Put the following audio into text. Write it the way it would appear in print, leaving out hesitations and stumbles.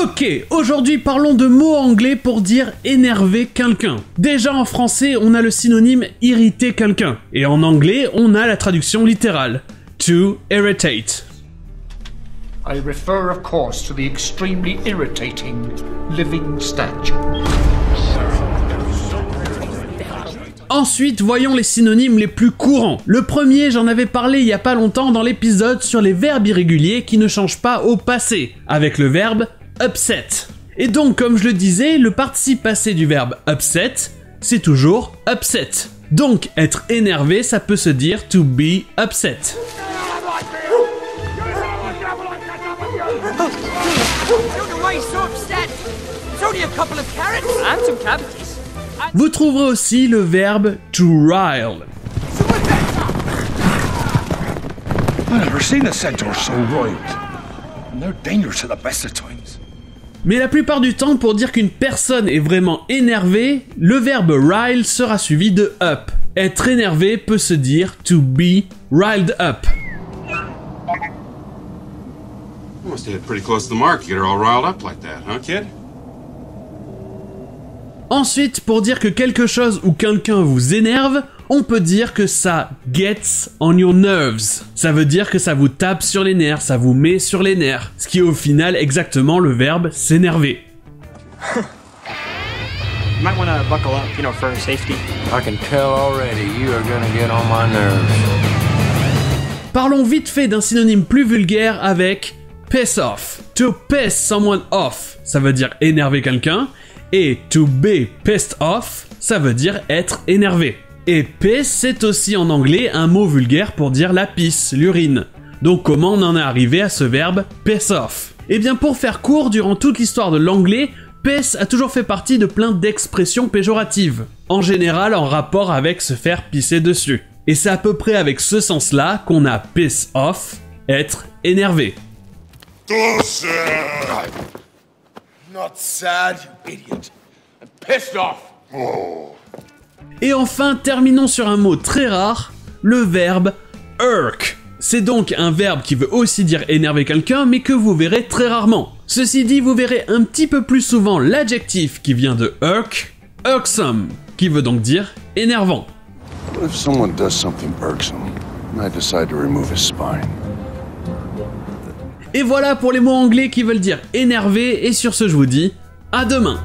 Ok, aujourd'hui parlons de mots anglais pour dire énerver quelqu'un. Déjà en français, on a le synonyme irriter quelqu'un. Et en anglais, on a la traduction littérale. To irritate. I refer of course to the extremely irritating living statue. Ensuite, voyons les synonymes les plus courants. Le premier, j'en avais parlé il y a pas longtemps dans l'épisode sur les verbes irréguliers qui ne changent pas au passé, avec le verbe upset. Et donc, comme je le disais, le participe passé du verbe upset, c'est toujours upset. Donc, être énervé, ça peut se dire to be upset. Vous trouverez aussi le verbe to rile. I've never seen a centaur so riled. And they're dangerous at the best of times. Mais la plupart du temps, pour dire qu'une personne est vraiment énervée, le verbe rile sera suivi de up. Être énervé peut se dire to be riled up. You must have hit pretty close to the mark to get her all riled up like that, huh, kid? Ensuite, pour dire que quelque chose ou quelqu'un vous énerve, on peut dire que ça gets on your nerves. Ça veut dire que ça vous tape sur les nerfs, ça vous met sur les nerfs. Ce qui est au final exactement le verbe s'énerver. You might want to buckle up, for safety. I can tell already you are gonna get on my nerves. Parlons vite fait d'un synonyme plus vulgaire avec piss off. To piss someone off, ça veut dire énerver quelqu'un. Et to be pissed off, ça veut dire être énervé. Et piss, c'est aussi en anglais un mot vulgaire pour dire la pisse, l'urine. Donc comment on en est arrivé à ce verbe piss off? Eh bien pour faire court, durant toute l'histoire de l'anglais, piss a toujours fait partie de plein d'expressions péjoratives. En général en rapport avec se faire pisser dessus. Et c'est à peu près avec ce sens-là qu'on a piss off, être énervé. Not sad, you idiot. I'm pissed off. Et enfin, terminons sur un mot très rare, le verbe irk. C'est donc un verbe qui veut aussi dire énerver quelqu'un, mais que vous verrez très rarement. Ceci dit, vous verrez un petit peu plus souvent l'adjectif qui vient de irk, irksome, qui veut donc dire énervant. What if someone does something irksome and I decide to remove his spine? Et voilà pour les mots anglais qui veulent dire énervé, et sur ce je vous dis à demain.